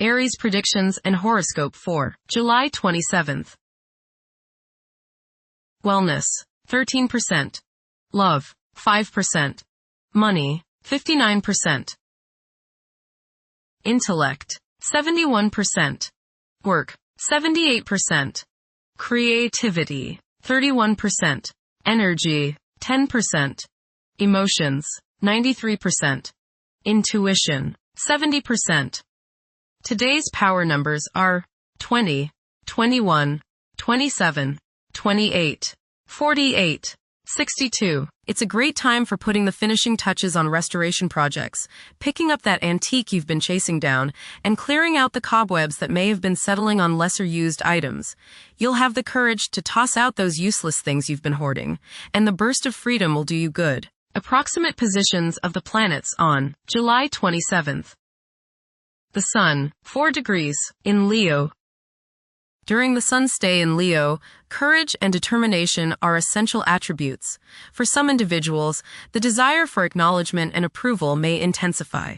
Aries predictions and horoscope for July 27th. Wellness, 13%. Love, 5%. Money, 59%. Intellect, 71%. Work, 78%. Creativity, 31%. Energy, 10%. Emotions, 93%. Intuition, 70%. Today's power numbers are 20, 21, 27, 28, 48, 62. It's a great time for putting the finishing touches on restoration projects, picking up that antique you've been chasing down, and clearing out the cobwebs that may have been settling on lesser-used items. You'll have the courage to toss out those useless things you've been hoarding, and the burst of freedom will do you good. Approximate positions of the planets on July 27th. The Sun, 4 degrees, in Leo. During the Sun's stay in Leo, courage and determination are essential attributes. For some individuals, the desire for acknowledgement and approval may intensify.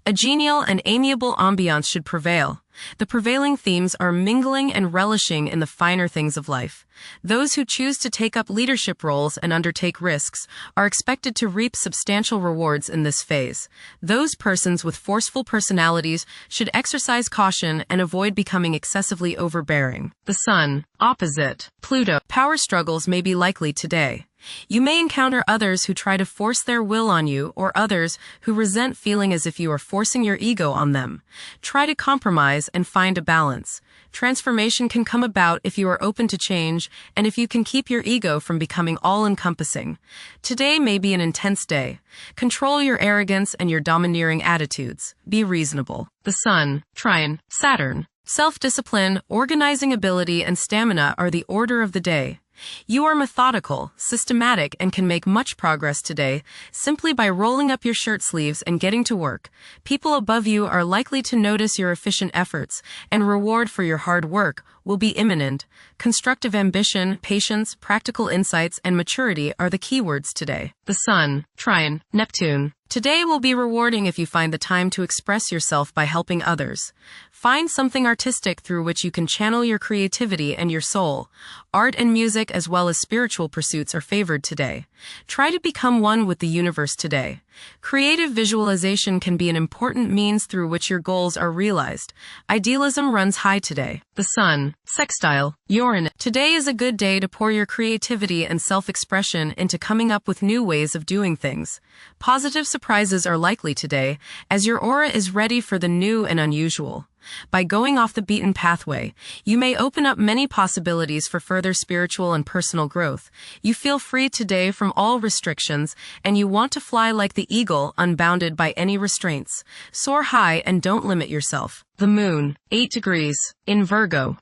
A genial and amiable ambiance should prevail. The prevailing themes are mingling and relishing in the finer things of life. Those who choose to take up leadership roles and undertake risks are expected to reap substantial rewards in this phase. Those persons with forceful personalities should exercise caution and avoid becoming excessively overbearing. The Sun, opposite Pluto. Power struggles may be likely today. You may encounter others who try to force their will on you, or others who resent feeling as if you are forcing your ego on them. Try to compromise and find a balance. Transformation can come about if you are open to change and if you can keep your ego from becoming all-encompassing. Today may be an intense day. Control your arrogance and your domineering attitudes. Be reasonable. The Sun, trine, Saturn. Self-discipline, organizing ability, and stamina are the order of the day. You are methodical, systematic, and can make much progress today simply by rolling up your shirt sleeves and getting to work. People above you are likely to notice your efficient efforts, and reward for your hard work will be imminent. Constructive ambition, patience, practical insights, and maturity are the keywords today. The Sun, trine, Neptune. Today will be rewarding if you find the time to express yourself by helping others. Find something artistic through which you can channel your creativity and your soul. Art and music as well as spiritual pursuits are favored today. Try to become one with the universe today. Creative visualization can be an important means through which your goals are realized. Idealism runs high today. The Sun, sextile, Uranus. Today is a good day to pour your creativity and self-expression into coming up with new ways of doing things. Positive surprises are likely today, as your aura is ready for the new and unusual. By going off the beaten pathway, you may open up many possibilities for further spiritual and personal growth. You feel free today from all restrictions, and you want to fly like the eagle, unbounded by any restraints. Soar high and don't limit yourself. The Moon, 8 degrees, in Virgo.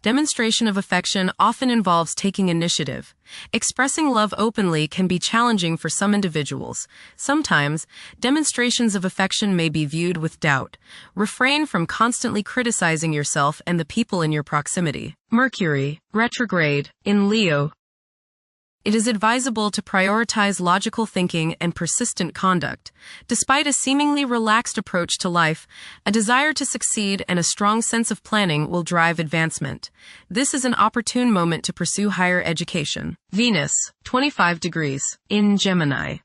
Demonstration of affection often involves taking initiative. Expressing love openly can be challenging for some individuals. Sometimes, demonstrations of affection may be viewed with doubt. Refrain from constantly criticizing yourself and the people in your proximity. Mercury, retrograde, in Leo. It is advisable to prioritize logical thinking and persistent conduct. Despite a seemingly relaxed approach to life, a desire to succeed and a strong sense of planning will drive advancement. This is an opportune moment to pursue higher education. Venus, 25 degrees, in Gemini.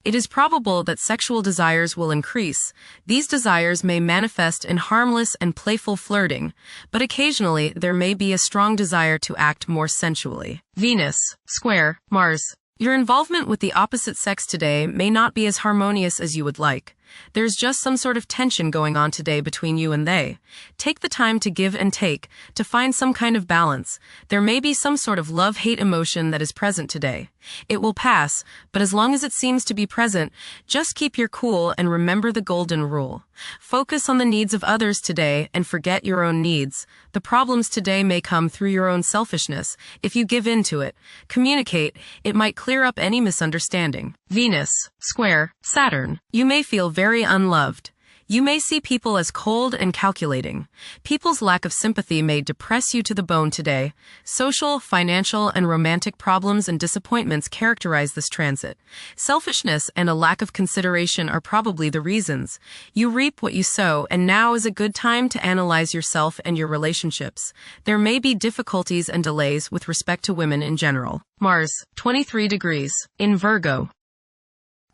It is probable that sexual desires will increase. These desires may manifest in harmless and playful flirting, but occasionally there may be a strong desire to act more sensually. Venus, square, Mars. Your involvement with the opposite sex today may not be as harmonious as you would like. There's just some sort of tension going on today between you and they. Take the time to give and take, to find some kind of balance. There may be some sort of love-hate emotion that is present today. It will pass, but as long as it seems to be present, just keep your cool and remember the golden rule. Focus on the needs of others today and forget your own needs. The problems today may come through your own selfishness. If you give in to it, communicate, it might clear up any misunderstanding. Venus, square, Saturn. You may feel very unloved. You may see people as cold and calculating. People's lack of sympathy may depress you to the bone today. Social, financial, and romantic problems and disappointments characterize this transit. Selfishness and a lack of consideration are probably the reasons. You reap what you sow, and now is a good time to analyze yourself and your relationships. There may be difficulties and delays with respect to women in general. Mars, 23 degrees, in Virgo.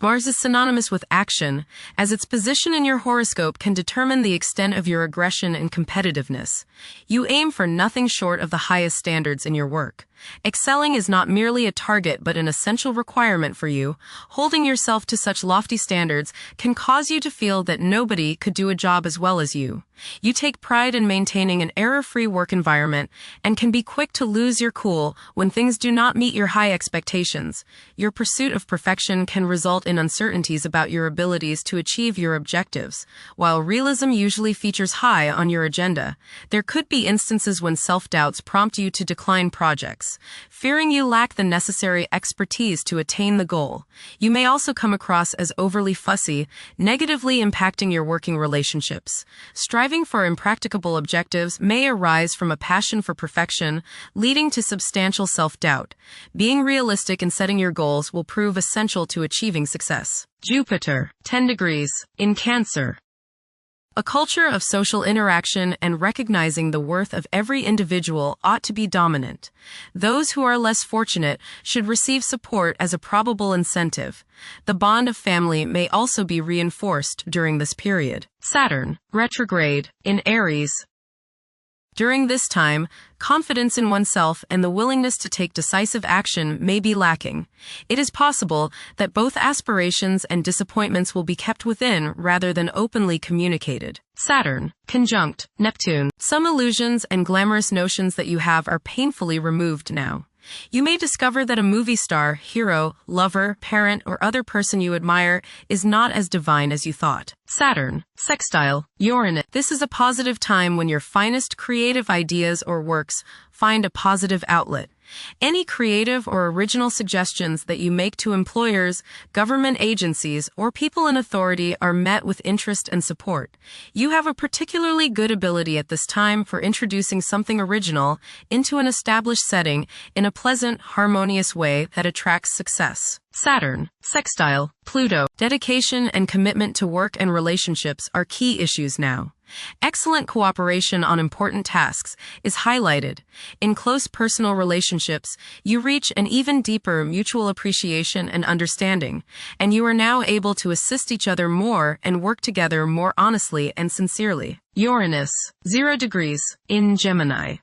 Mars is synonymous with action, as its position in your horoscope can determine the extent of your aggression and competitiveness. You aim for nothing short of the highest standards in your work. Excelling is not merely a target but an essential requirement for you. Holding yourself to such lofty standards can cause you to feel that nobody could do a job as well as you. You take pride in maintaining an error-free work environment and can be quick to lose your cool when things do not meet your high expectations. Your pursuit of perfection can result in uncertainties about your abilities to achieve your objectives. While realism usually features high on your agenda, there could be instances when self-doubts prompt you to decline projects, fearing you lack the necessary expertise to attain the goal. You may also come across as overly fussy, negatively impacting your working relationships. Striving for impracticable objectives may arise from a passion for perfection, leading to substantial self-doubt. Being realistic in setting your goals will prove essential to achieving success. Jupiter, 10 degrees, in Cancer. A culture of social interaction and recognizing the worth of every individual ought to be dominant. Those who are less fortunate should receive support as a probable incentive. The bond of family may also be reinforced during this period. Saturn, retrograde, in Aries. During this time, confidence in oneself and the willingness to take decisive action may be lacking. It is possible that both aspirations and disappointments will be kept within rather than openly communicated. Saturn, conjunct Neptune. Some illusions and glamorous notions that you have are painfully removed now. You may discover that a movie star, hero, lover, parent, or other person you admire is not as divine as you thought. Saturn, sextile Uranus. This is a positive time when your finest creative ideas or works find a positive outlet. Any creative or original suggestions that you make to employers, government agencies, or people in authority are met with interest and support. You have a particularly good ability at this time for introducing something original into an established setting in a pleasant, harmonious way that attracts success. Saturn, sextile Pluto. Dedication and commitment to work and relationships are key issues now. Excellent cooperation on important tasks is highlighted. In close personal relationships, you reach an even deeper mutual appreciation and understanding, and you are now able to assist each other more and work together more honestly and sincerely. Uranus, 0 degrees, in Gemini.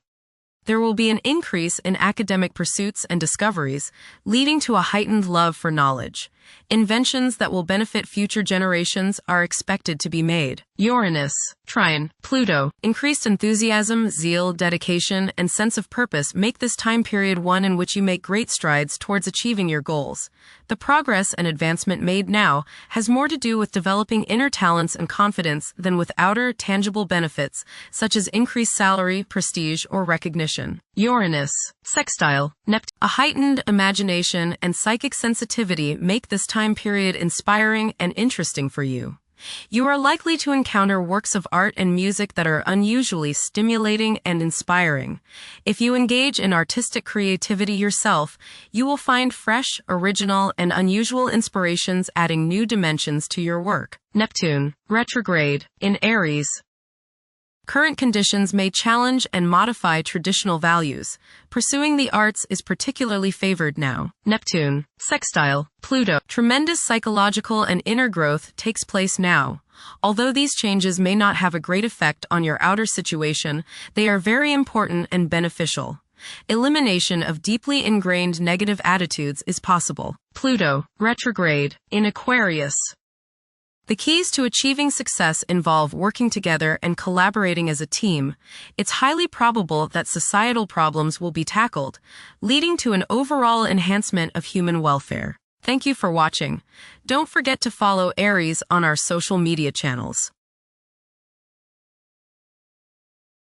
There will be an increase in academic pursuits and discoveries, leading to a heightened love for knowledge. Inventions that will benefit future generations are expected to be made. Uranus, trine Pluto. Increased enthusiasm, zeal, dedication, and sense of purpose make this time period one in which you make great strides towards achieving your goals. The progress and advancement made now has more to do with developing inner talents and confidence than with outer, tangible benefits, such as increased salary, prestige, or recognition. Uranus, sextile Neptune. A heightened imagination and psychic sensitivity make this time period inspiring and interesting for you. You are likely to encounter works of art and music that are unusually stimulating and inspiring. If you engage in artistic creativity yourself, you will find fresh, original, and unusual inspirations adding new dimensions to your work. Neptune, retrograde, in Aries. Current conditions may challenge and modify traditional values. Pursuing the arts is particularly favored now. Neptune, sextile Pluto. Tremendous psychological and inner growth takes place now. Although these changes may not have a great effect on your outer situation, they are very important and beneficial. Elimination of deeply ingrained negative attitudes is possible. Pluto, retrograde, in Aquarius. The keys to achieving success involve working together and collaborating as a team. It's highly probable that societal problems will be tackled, leading to an overall enhancement of human welfare. Thank you for watching. Don't forget to follow Aries on our social media channels.